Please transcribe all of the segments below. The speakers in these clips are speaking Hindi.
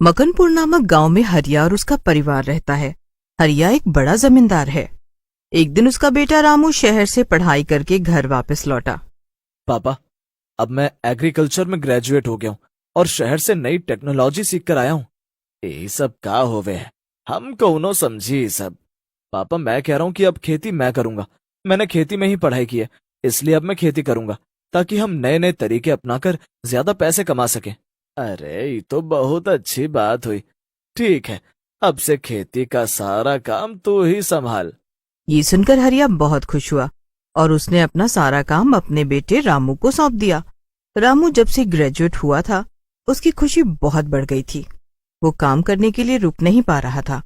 मकनपुर नामक गांव में हरिया और उसका परिवार रहता है। हरिया एक बड़ा जमींदार है। एक दिन उसका बेटा रामू शहर से पढ़ाई करके घर वापस लौटा। पापा, अब मैं एग्रीकल्चर में ग्रेजुएट हो गया हूँ और शहर से नई टेक्नोलॉजी सीख कर आया हूँ। यही सब का होवे है, हम कौनो समझी सब। पापा, मैं कह रहा हूँ कि अब खेती मैं करूंगा। मैंने खेती में ही पढ़ाई की है, इसलिए अब मैं खेती करूंगा ताकि हम नए नए तरीके अपनाकर ज्यादा पैसे कमा सकें। अरे ये तो बहुत अच्छी बात हुई। ठीक है, अब से खेती का सारा काम तू ही संभाल। ये सुनकर हरिया बहुत खुश हुआ और उसने अपना सारा काम अपने बेटे रामू को सौंप दिया। रामू जब से ग्रेजुएट हुआ था, उसकी खुशी बहुत बढ़ गई थी। वो काम करने के लिए रुक नहीं पा रहा था,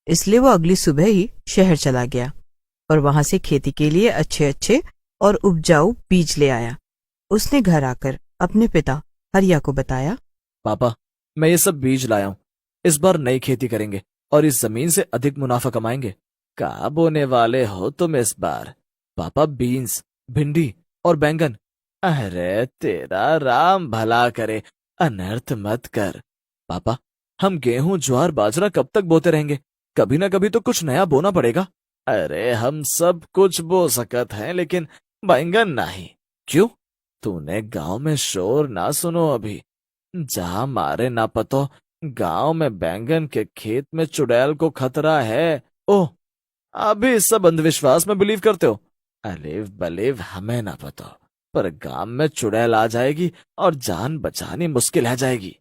इसलिए वो अगली सुबह ही शहर चला गया और वहां से खेती के लिए अच्छे अच्छे और उपजाऊ बीज ले आया। उसने घर आकर अपने पिता हरिया को बताया, पापा, मैं ये सब बीज लाया हूँ। इस बार नई खेती करेंगे और इस जमीन से अधिक मुनाफा कमाएंगे। का बोने वाले हो तुम इस बार? पापा, बीन्स, भिंडी और बैंगन। अरे तेरा राम भला करे, अनर्थ मत कर। पापा, हम गेहूं, ज्वार, बाजरा कब तक बोते रहेंगे? कभी ना कभी तो कुछ नया बोना पड़ेगा। अरे हम सब कुछ बो सकत हैं, लेकिन बैंगन नहीं। क्यों? तूने गांव में शोर ना सुनो अभी? जहां मारे ना पतो, गांव में बैंगन के खेत में चुड़ैल को खतरा है। ओह, अभी इस सब अंधविश्वास में बिलीव करते हो? अलीव बलीव हमें ना पतो, पर गांव में चुड़ैल आ जाएगी और जान बचानी मुश्किल है जाएगी।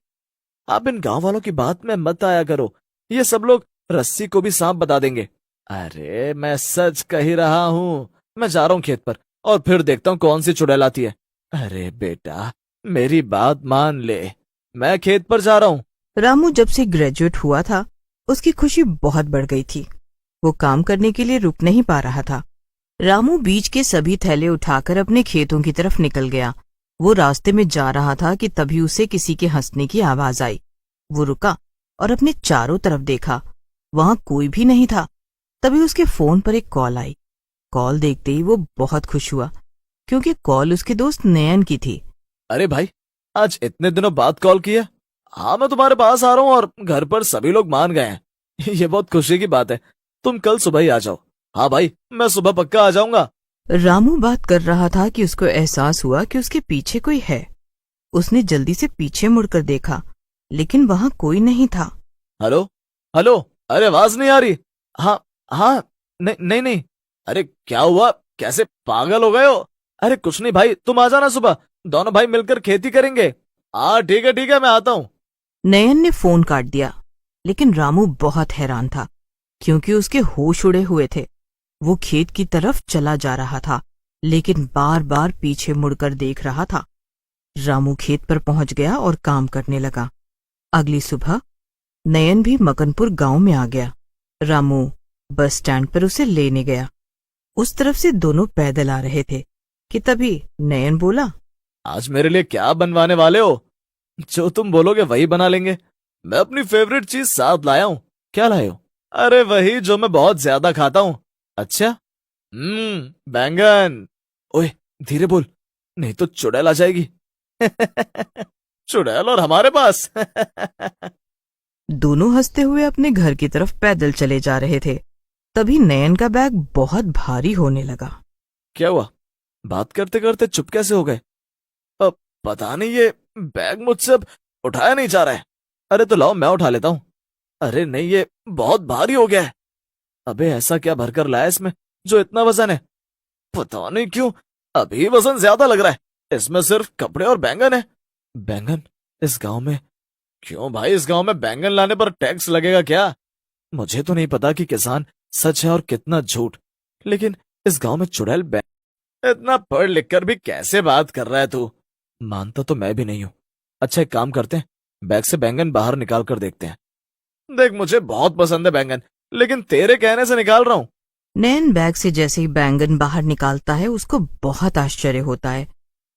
आप इन गांव वालों की बात में मत आया करो। ये सब लोग रस्सी को भी सांप बता देंगे। अरे मैं सच कह ही रहा हूं। मैं जा रहा हूं खेत पर और फिर देखता हूं कौन सी चुड़ैल आती है। अरे बेटा, मेरी बात मान ले, मैं खेत पर जा रहा हूं। रामू जब से ग्रेजुएट हुआ था, उसकी खुशी बहुत बढ़ गई थी। वो काम करने के लिए रुक नहीं पा रहा था। रामू बीज के सभी थैले उठाकर अपने खेतों की तरफ निकल गया। वो रास्ते में जा रहा था कि तभी उसे किसी के हंसने की आवाज आई। वो रुका और अपने चारों तरफ देखा। वहां कोई भी नहीं था। तभी उसके फोन पर एक कॉल आई। कॉल देखते ही वो बहुत खुश हुआ, क्योंकि कॉल उसके दोस्त नयन की थी। अरे भाई, आज इतने दिनों बाद कॉल किया। हाँ, मैं तुम्हारे पास आ रहा हूँ और घर पर सभी लोग मान गए हैं। ये बहुत खुशी की बात है। तुम कल सुबह ही आ जाओ। हाँ भाई, मैं सुबह पक्का आ जाऊंगा। रामू बात कर रहा था कि उसको एहसास हुआ कि उसके पीछे कोई है। उसने जल्दी से पीछे मुड़कर देखा, लेकिन वहां कोई नहीं था। हेलो हेलो, अरे आवाज नहीं आ रही। हाँ हाँ, नहीं नहीं नहीं। अरे क्या हुआ, कैसे पागल हो गए हो? अरे कुछ नहीं भाई, तुम आ जाना सुबह, दोनों भाई मिलकर खेती करेंगे। हाँ ठीक है, मैं आता हूँ। नयन ने फोन काट दिया, लेकिन रामू बहुत हैरान था, क्योंकि उसके होश उड़े हुए थे। वो खेत की तरफ चला जा रहा था, लेकिन बार बार पीछे मुड़कर देख रहा था। रामू खेत पर पहुंच गया और काम करने लगा। अगली सुबह नयन भी मकनपुर गांव में आ गया। रामू बस स्टैंड पर उसे लेने गया। उस तरफ से दोनों पैदल आ रहे थे कि तभी नयन बोला, आज मेरे लिए क्या बनवाने वाले हो? जो तुम बोलोगे वही बना लेंगे। मैं अपनी फेवरेट चीज साथ लाया हूँ। क्या लाए हो? अरे वही जो मैं बहुत ज्यादा खाता हूँ। अच्छा, बैंगन। ओए, धीरे बोल, नहीं तो चुड़ैल आ जाएगी। चुड़ैल और हमारे पास। दोनों हंसते हुए अपने घर की तरफ पैदल चले जा रहे थे। तभी नयन का बैग बहुत भारी होने लगा। क्या हुआ? बात करते करते चुप कैसे हो गए? अब पता नहीं, ये बैग मुझसे अब उठाया नहीं जा रहा है। अरे तो लाओ, मैं उठा लेता हूँ। अरे नहीं, ये बहुत भारी हो गया है। अबे ऐसा क्या भरकर लाया इसमें जो इतना वजन है? पता नहीं क्यों अभी वजन ज्यादा लग रहा है। इसमें सिर्फ कपड़े और बैंगन है। बैंगन? इस गांव में? क्यों भाई, इस गांव में बैंगन लाने पर टैक्स लगेगा क्या? मुझे तो नहीं पता कि किसान सच है और कितना झूठ, लेकिन इस गांव में चुड़ैल इतना पढ़ लिख कर भी कैसे बात कर रहा है तू? मानता तो मैं भी नहीं हूं। अच्छा, एक काम करते हैं, बैग से बैंगन बाहर निकाल कर देखते हैं। देख, मुझे बहुत पसंद है बैंगन, लेकिन तेरे कहने से निकाल रहा हूं। नयन बैग से जैसे ही बैंगन बाहर निकालता है, उसको बहुत आश्चर्य होता है,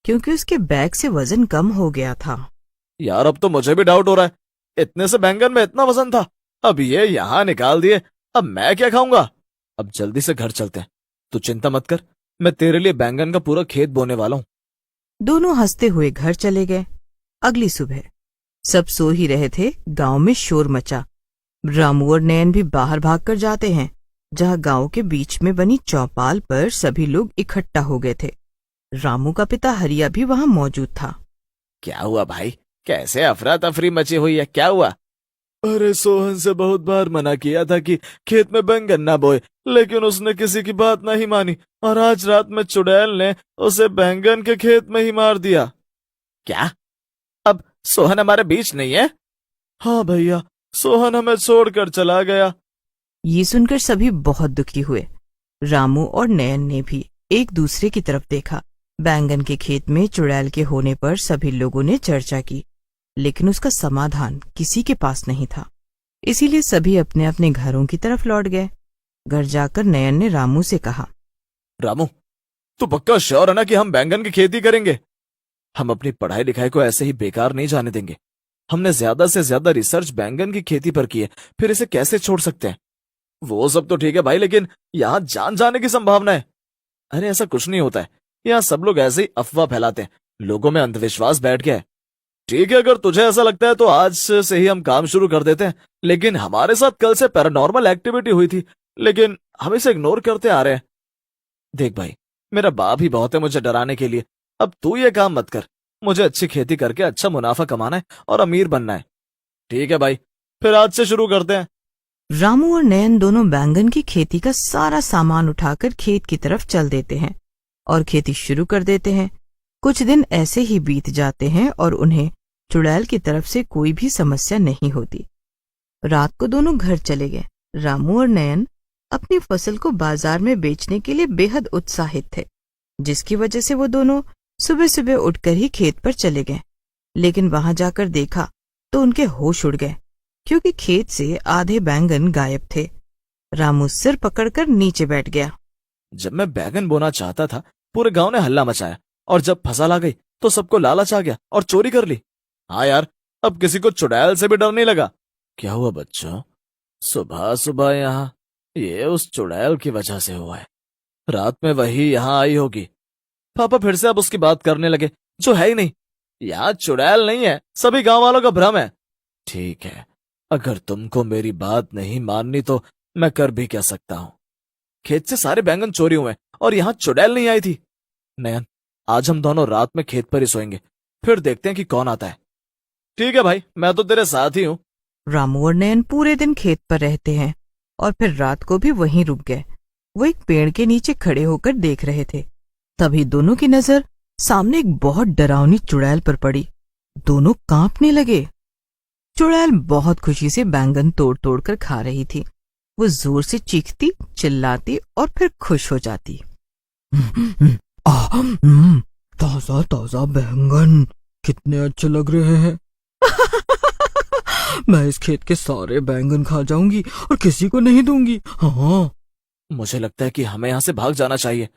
क्योंकि उसके बैग से वजन कम हो गया था। यार, अब तो मुझे भी डाउट हो रहा है। इतने से बैंगन में इतना वजन था, अब ये यहां निकाल दिए, अब मैं क्या खाऊंगा? अब जल्दी से घर चलते हैं। तू चिंता मत कर, मैं तेरे लिए बैंगन का पूरा खेत बोने वाला हूँ। दोनों हंसते हुए घर चले गए। अगली सुबह सब सो ही रहे थे, गांव में शोर मचा। रामू और नयन भी बाहर भागकर जाते हैं, जहां गांव के बीच में बनी चौपाल पर सभी लोग इकट्ठा हो गए थे। रामू का पिता हरिया भी वहां मौजूद था। क्या हुआ भाई, कैसे अफरा तफरी मची हुई है, क्या हुआ? अरे सोहन से बहुत बार मना किया था कि खेत में बैंगन ना बोए, लेकिन उसने किसी की बात नहीं मानी और आज रात में चुड़ैल ने उसे बैंगन के खेत में ही मार दिया। क्या? अब सोहन हमारे बीच नहीं है? हाँ भैया, सोहन हमें छोड़कर चला गया। ये सुनकर सभी बहुत दुखी हुए। रामू और नयन ने भी एक दूसरे की तरफ देखा। बैंगन के खेत में चुड़ैल के होने पर सभी लोगों ने चर्चा की, लेकिन उसका समाधान किसी के पास नहीं था। इसीलिए सभी अपने अपने घरों की तरफ लौट गए। घर जाकर नयन ने रामू से कहा, रामू, तू पक्का श्योर है ना कि हम बैंगन की खेती करेंगे? हम अपनी पढ़ाई लिखाई को ऐसे ही बेकार नहीं जाने देंगे। हमने ज्यादा से ज्यादा रिसर्च बैंगन की खेती पर की है, फिर इसे कैसे छोड़ सकते हैं? वो सब तो ठीक है भाई, लेकिन यहाँ जान जाने की संभावना है। अरे ऐसा कुछ नहीं होता है, यहाँ सब लोग ऐसे ही अफवाह फैलाते हैं, लोगों में अंधविश्वास बैठ गया है। ठीक है, अगर तुझे ऐसा लगता है तो आज से ही हम काम शुरू कर देते हैं। लेकिन हमारे साथ कल से पैरानॉर्मल एक्टिविटी हुई थी, लेकिन हम इसे इग्नोर करते आ रहे हैं। देख भाई, मेरा बाप ही बहुत है मुझे डराने के लिए। अब तू ये काम मत कर। मुझे अच्छी खेती करके अच्छा मुनाफा कमाना है और अमीर बनना है। ठीक है भाई, फिर आज से शुरू करते हैं। रामू और नयन दोनों बैंगन की खेती का सारा सामान उठाकर खेत की तरफ चल देते हैं और खेती शुरू कर देते हैं। कुछ दिन ऐसे ही बीत जाते हैं और उन्हें चुड़ैल की तरफ से कोई भी समस्या नहीं होती। रात को दोनों घर चले गए। रामू और नयन अपनी फसल को बाजार में बेचने के लिए बेहद उत्साहित थे, जिसकी वजह से वो दोनों सुबह सुबह उठकर ही खेत पर चले गए। लेकिन वहां जाकर देखा तो उनके होश उड़ गए, क्योंकि खेत से आधे बैंगन गायब थे। रामू सिर पकड़कर नीचे बैठ गया। जब मैं बैंगन बोना चाहता था, पूरे गांव ने हल्ला मचाया, और जब फसल आ गई तो सबको लालच आ गया और चोरी कर ली। हाँ यार, अब किसी को चुड़ैल से भी डर नहीं लगा। क्या हुआ बच्चों, सुबह सुबह यहाँ? ये उस चुड़ैल की वजह से हुआ है। रात में वही यहाँ आई होगी। पापा फिर से अब उसकी बात करने लगे, जो है ही नहीं। यहाँ चुड़ैल नहीं है, सभी गांव वालों का भ्रम है। ठीक है, अगर तुमको मेरी बात नहीं माननी तो मैं कर भी क्या सकता हूँ। खेत से सारे बैंगन चोरी हुए और यहाँ चुड़ैल नहीं आई थी। नयन, आज हम दोनों रात में खेत पर ही सोएंगे, फिर देखते हैं कि कौन आता है। ठीक है भाई, मैं तो तेरे साथ ही हूँ। रामू और नयन पूरे दिन खेत पर रहते हैं और फिर रात को भी वहीं रुक गए। वो एक पेड़ के नीचे खड़े होकर देख रहे थे। तभी दोनों की नजर सामने एक बहुत डरावनी चुड़ैल पर पड़ी। दोनों कांपने लगे। चुड़ैल बहुत खुशी से बैंगन तोड़ तोड़ कर खा रही थी। वो जोर से चीखती, चिल्लाती और फिर खुश हो जाती। ताजा ताजा बैंगन, कितने अच्छे लग रहे हैं। मैं इस खेत के सारे बैंगन खा जाऊंगी और किसी को नहीं दूंगी। हाँ, मुझे लगता है कि हमें यहाँ से भाग जाना चाहिए।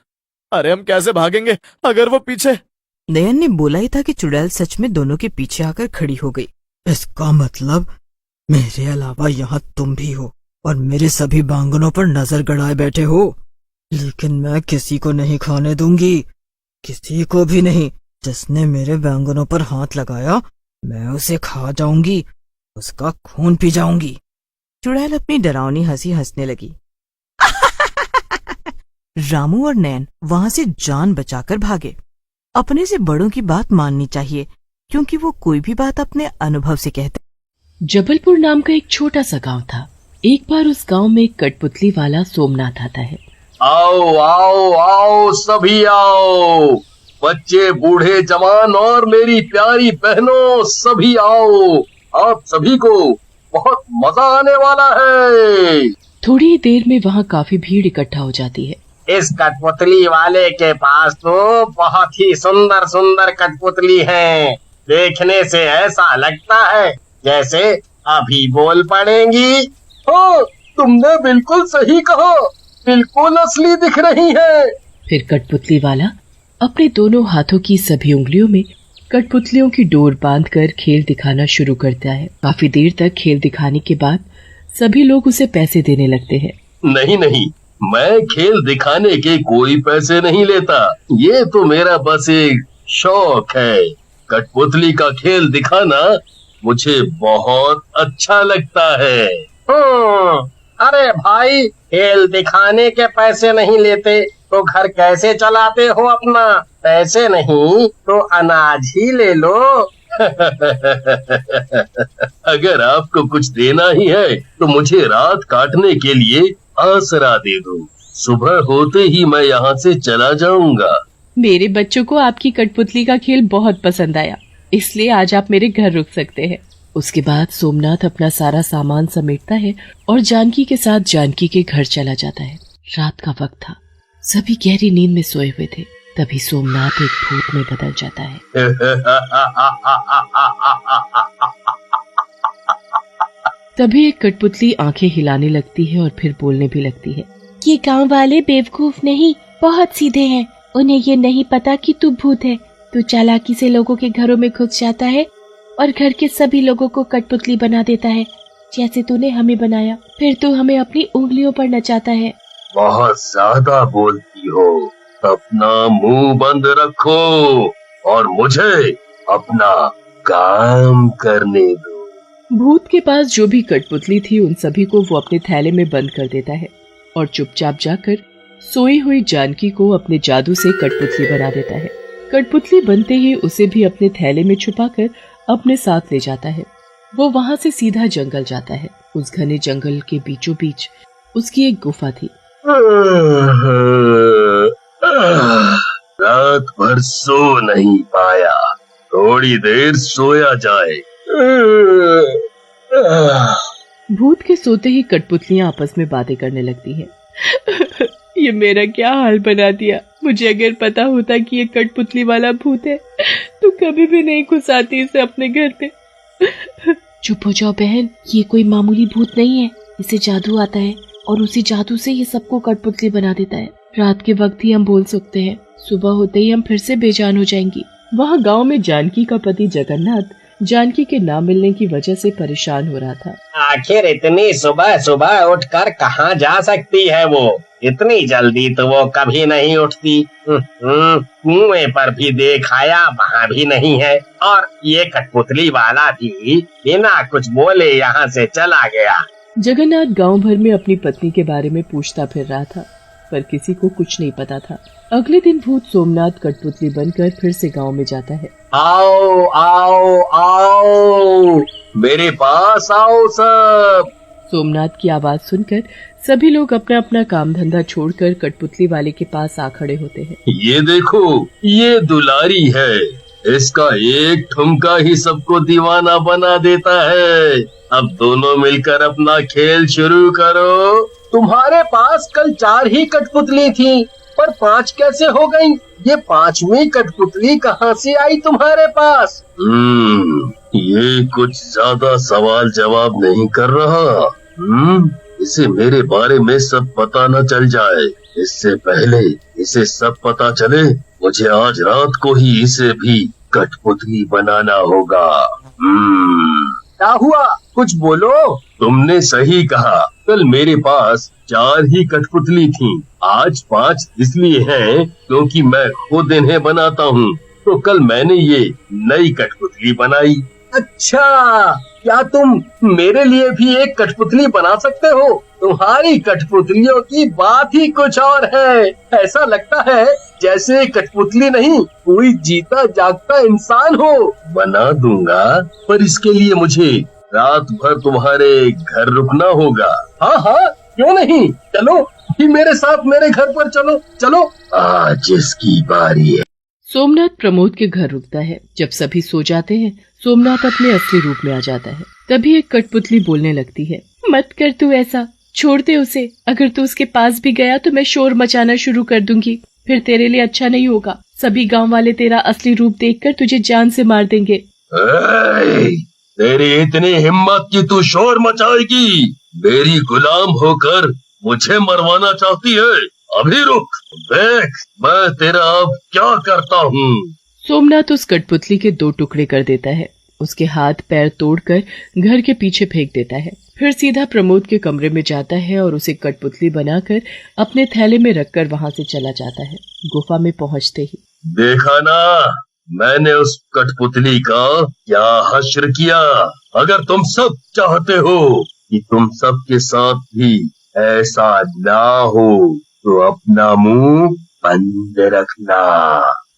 अरे हम कैसे भागेंगे अगर वो पीछे? नयन ने बोला ही था कि चुड़ैल सच में दोनों के पीछे आकर खड़ी हो गई। इसका मतलब मेरे अलावा यहाँ तुम भी हो और मेरे सभी बैंगनों पर नजर गड़ाए बैठे हो। लेकिन मैं किसी को नहीं खाने दूंगी, किसी को भी नहीं। जिसने मेरे बैंगनों पर हाथ लगाया, मैं उसे खा जाऊंगी, उसका खून पी जाऊंगी। चुड़ैल अपनी डरावनी हंसी हंसने लगी। रामू और नयन वहां से जान बचाकर भागे। अपने से बड़ों की बात माननी चाहिए, क्योंकि वो कोई भी बात अपने अनुभव से कहते। जबलपुर नाम का एक छोटा सा गांव था। एक बार उस गांव में एक कठपुतली वाला सोमनाथ आता है। आओ आओ आओ सभी आओ, बच्चे बूढ़े जवान और मेरी प्यारी बहनों, सभी आओ। आप सभी को बहुत मजा आने वाला है। थोड़ी देर में वहाँ काफी भीड़ इकट्ठा हो जाती है। इस कठपुतली वाले के पास तो बहुत ही सुंदर सुंदर कठपुतली हैं। देखने से ऐसा लगता है जैसे अभी बोल पड़ेंगी। हाँ, तुमने बिल्कुल सही कहा, बिल्कुल असली दिख रही है। फिर कठपुतली वाला अपने दोनों हाथों की सभी उंगलियों में कठपुतलियों की डोर बांधकर खेल दिखाना शुरू करता है। काफी देर तक खेल दिखाने के बाद सभी लोग उसे पैसे देने लगते हैं। नहीं नहीं, मैं खेल दिखाने के कोई पैसे नहीं लेता। ये तो मेरा बस एक शौक है। कठपुतली का खेल दिखाना मुझे बहुत अच्छा लगता है। अरे भाई, खेल दिखाने के पैसे नहीं लेते तो घर कैसे चलाते हो अपना? पैसे नहीं तो अनाज ही ले लो। अगर आपको कुछ देना ही है तो मुझे रात काटने के लिए आसरा दे दो। सुबह होते ही मैं यहाँ से चला जाऊंगा। मेरे बच्चों को आपकी कठपुतली का खेल बहुत पसंद आया, इसलिए आज आप मेरे घर रुक सकते हैं। उसके बाद सोमनाथ अपना सारा सामान समेटता है और जानकी के साथ जानकी के घर चला जाता है। रात का वक्त था, सभी गहरी नींद में सोए हुए थे। तभी सोमनाथ एक भूत में बदल जाता है। तभी एक कठपुतली आंखें हिलाने लगती है और फिर बोलने भी लगती है। ये गांव वाले बेवकूफ नहीं, बहुत सीधे हैं। उन्हें ये नहीं पता कि तू भूत है। तू चालाकी से लोगों के घरों में घुस जाता है और घर के सभी लोगों को कठपुतली बना देता है, जैसे तूने हमें बनाया। फिर तू हमें अपनी उंगलियों पर नचाता है। बहुत ज्यादा बोलती हो, अपना मुंह बंद रखो और मुझे अपना काम करने दो। भूत के पास जो भी कठपुतली थी उन सभी को वो अपने थैले में बंद कर देता है और चुपचाप जाकर सोई हुई जानकी को अपने जादू से कठपुतली बना देता है। कठपुतली बनते ही उसे भी अपने थैले में छुपाकर अपने साथ ले जाता है। वो वहाँ से सीधा जंगल जाता है। उस घने जंगल के बीचों बीच उसकी एक गुफा थी। रात भर सो नहीं पाया, थोड़ी देर सोया जाए। भूत के सोते ही कठपुतलियां आपस में बातें करने लगती हैं। ये मेरा क्या हाल बना दिया। मुझे अगर पता होता कि ये कठपुतली वाला भूत है तो कभी भी नहीं घुसाती इसे अपने घर पे। चुप हो जाओ बहन, ये कोई मामूली भूत नहीं है। इसे जादू आता है और उसी जादू से ये सबको कठपुतली बना देता है। रात के वक्त ही हम बोल सकते हैं, सुबह होते ही हम फिर से बेजान हो जाएंगी। वहाँ गांव में जानकी का पति जगन्नाथ जानकी के ना मिलने की वजह से परेशान हो रहा था। आखिर इतनी सुबह सुबह उठकर कहाँ जा सकती है वो? इतनी जल्दी तो वो कभी नहीं उठती। कुएं पर भी देखाया, वहाँ भी नहीं है। और ये कठपुतली वाला भी बिना कुछ बोले यहाँ से चला गया। जगन्नाथ गांव भर में अपनी पत्नी के बारे में पूछता फिर रहा था, पर किसी को कुछ नहीं पता था। अगले दिन भूत सोमनाथ कठपुतली बनकर फिर से गांव में जाता है। आओ आओ आओ, मेरे पास आओ सब। सोमनाथ की आवाज सुनकर सभी लोग अपना अपना काम धंधा छोड़कर कठपुतली वाले के पास आ खड़े होते हैं। ये देखो, ये दुलारी है। इसका एक ठुमका ही सबको दीवाना बना देता है। अब दोनों मिलकर अपना खेल शुरू करो। तुम्हारे पास कल 4 ही कठपुतली थी, पर 5 कैसे हो गई? ये 5वीं कठपुतली कहाँ से आई तुम्हारे पास? ये कुछ ज्यादा सवाल जवाब नहीं कर रहा। इसे मेरे बारे में सब पता न चल जाए। इससे पहले इसे सब पता चले, मुझे आज रात को ही इसे भी कठपुतली बनाना होगा। क्या हुआ? कुछ बोलो। तुमने सही कहा, कल मेरे पास 4 ही कठपुतली थीं। आज 5 इसलिए हैं क्योंकि मैं खुद इन्हें बनाता हूँ। तो कल मैंने ये नई कठपुतली बनाई। अच्छा, क्या तुम मेरे लिए भी एक कठपुतली बना सकते हो? तुम्हारी कठपुतलियों की बात ही कुछ और है। ऐसा लगता है जैसे कठपुतली नहीं, कोई जीता जागता इंसान हो। बना दूंगा, पर इसके लिए मुझे रात भर तुम्हारे घर रुकना होगा। हाँ हाँ, क्यों नहीं, चलो ही मेरे साथ मेरे घर पर चलो। चलो, आज इसकी बारी है। सोमनाथ प्रमोद के घर रुकता है। जब सभी सो जाते हैं, सोमनाथ अपने असली रूप में आ जाता है। तभी एक कठपुतली बोलने लगती है, मत कर तू ऐसा, छोड़ दे उसे। अगर तू उसके पास भी गया तो मैं शोर मचाना शुरू कर दूंगी, फिर तेरे लिए अच्छा नहीं होगा। सभी गांव वाले तेरा असली रूप देखकर तुझे जान से मार देंगे। तेरी इतनी हिम्मत कि तू शोर मचाएगी? मेरी गुलाम होकर मुझे मरवाना चाहती है? अभी रुक, देख मैं तेरा अब क्या करता हूँ। सोमनाथ उस कठपुतली के 2 टुकड़े कर देता है, उसके हाथ पैर तोड़कर घर के पीछे फेंक देता है। फिर सीधा प्रमोद के कमरे में जाता है और उसे कठपुतली बनाकर अपने थैले में रखकर वहाँ से चला जाता है। गुफा में पहुँचते ही, देखा ना, मैंने उस कठपुतली का क्या हश्र किया। अगर तुम सब चाहते हो कि तुम सब के साथ भी ऐसा ना हो तो अपना मुंह बंद रखना।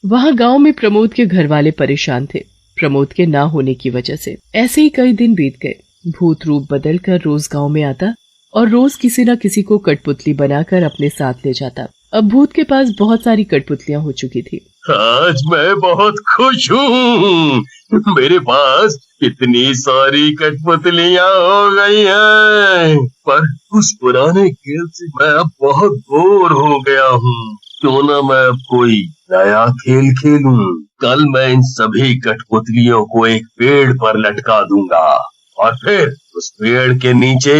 वहाँ गांव में प्रमोद के घर वाले परेशान थे प्रमोद के ना होने की वजह से। ऐसे ही कई दिन बीत गए। भूत रूप बदलकर रोज गांव में आता और रोज किसी न किसी को कठपुतली बनाकर अपने साथ ले जाता। अब भूत के पास बहुत सारी कठपुतलियां हो चुकी थी। आज मैं बहुत खुश हूँ। मेरे पास इतनी सारी कठपुतलियां हो गई हैं। पर उस पुराने खेल से मैं अब बहुत बोर हो गया हूँ। क्यों ना मैं अब कोई नया खेल खेलूं। कल मैं इन सभी कठपुतलियों को एक पेड़ पर लटका दूंगा और फिर उस पेड़ के नीचे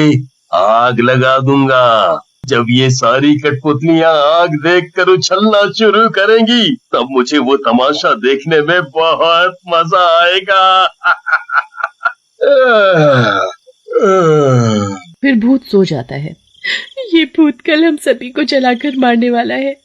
आग लगा दूंगा। जब ये सारी कठपुतलियां आग देखकर उछलना शुरू करेंगी तब मुझे वो तमाशा देखने में बहुत मजा आएगा। फिर भूत सो जाता है। ये भूत कल हम सभी को जलाकर मारने वाला है।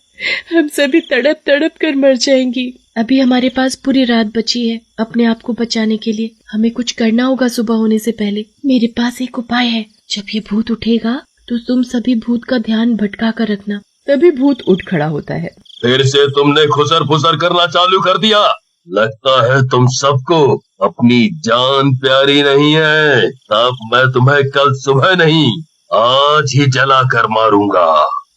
हम सभी तड़प तड़प कर मर जाएंगी। अभी हमारे पास पूरी रात बची है अपने आप को बचाने के लिए। हमें कुछ करना होगा सुबह होने से पहले। मेरे पास एक उपाय है। जब ये भूत उठेगा तो तुम सभी भूत का ध्यान भटका कर रखना। तभी भूत उठ खड़ा होता है। फिर से तुमने खुसर फुसर करना चालू कर दिया। लगता है तुम सबको अपनी जान प्यारी नहीं है। तब मैं तुम्हें कल सुबह नहीं आज ही जला कर मारूंगा।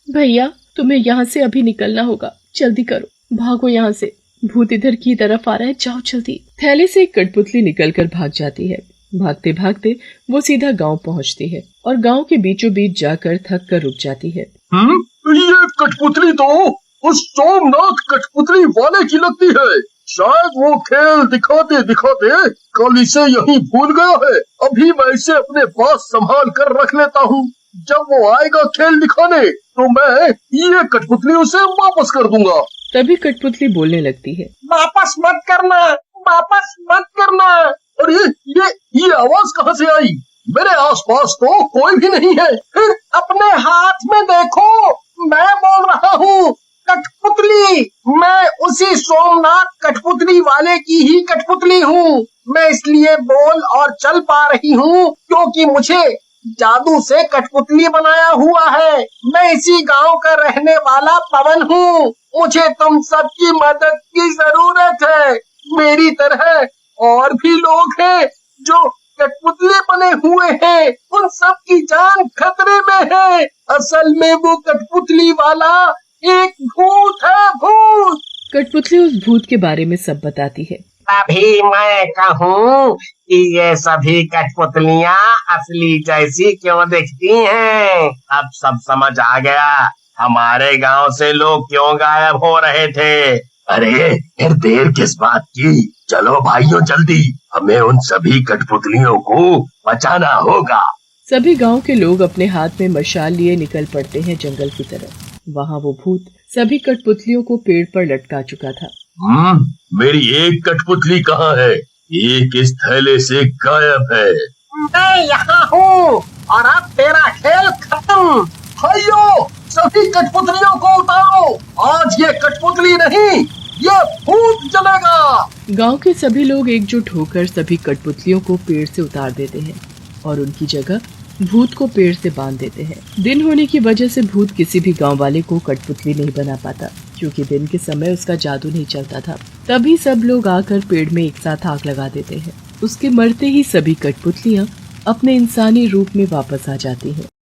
भैया तुम्हें यहाँ से अभी निकलना होगा। जल्दी करो, भागो यहाँ से। भूत इधर की तरफ आ रहा है, जाओ जल्दी। थैले से एक कठपुतली निकलकर भाग जाती है। भागते भागते वो सीधा गांव पहुंचती है और गांव के बीचों बीच जाकर थक कर रुक जाती है। ये कठपुतली तो उस सोमनाथ कठपुतली वाले की लगती है। शायद वो खेल दिखाते दिखाते कल इसे यहीं भूल गया है। अभी मैं इसे अपने पास संभाल कर रख लेता हूँ। जब वो आएगा खेल दिखाने तो मैं ये कठपुतली उसे वापस कर दूंगा। तभी कठपुतली बोलने लगती है, वापस मत करना, वापस मत करना। और ये आवाज कहाँ से आई? मेरे आसपास तो कोई भी नहीं है। अपने हाथ में देखो, मैं बोल रहा हूँ कठपुतली। मैं उसी सोमनाथ कठपुतली वाले की ही कठपुतली हूँ। मैं इसलिए बोल और चल पा रही हूँ क्योंकि मुझे जादू से कठपुतली बनाया हुआ है। मैं इसी गांव का रहने वाला पवन हूँ। मुझे तुम सबकी मदद की जरूरत है। मेरी तरह और भी लोग हैं जो कठपुतली बने हुए हैं। उन सब की जान खतरे में है। असल में वो कठपुतली वाला एक भूत है, भूत। कठपुतली उस भूत के बारे में सब बताती है। तभी मैं कहूँ कि ये सभी कठपुतलियाँ असली जैसी क्यों दिखती हैं। अब सब समझ आ गया हमारे गांव से लोग क्यों गायब हो रहे थे। अरे फिर देर किस बात की। चलो भाइयों जल्दी, हमें उन सभी कठपुतलियों को बचाना होगा। सभी गांव के लोग अपने हाथ में मशाल लिए निकल पड़ते हैं जंगल की तरफ। वहाँ वो भूत सभी कठपुतलियों को पेड़ पर लटका चुका था। मेरी एक कठपुतली कहाँ है? एक इस थैले से गायब है। मैं यहाँ हूँ और अब तेरा खेल खत्म। भाइयों सभी कठपुतलियों को उतारो। आज ये कठपुतली नहीं, ये भूत जलेगा। गांव के सभी लोग एकजुट होकर सभी कठपुतलियों को पेड़ से उतार देते हैं और उनकी जगह भूत को पेड़ से बांध देते हैं। दिन होने की वजह से भूत किसी भी गांव वाले को कठपुतली नहीं बना पाता क्योंकि दिन के समय उसका जादू नहीं चलता था। तभी सब लोग आकर पेड़ में एक साथ आग लगा देते हैं। उसके मरते ही सभी कठपुतलियां अपने इंसानी रूप में वापस आ जाती हैं।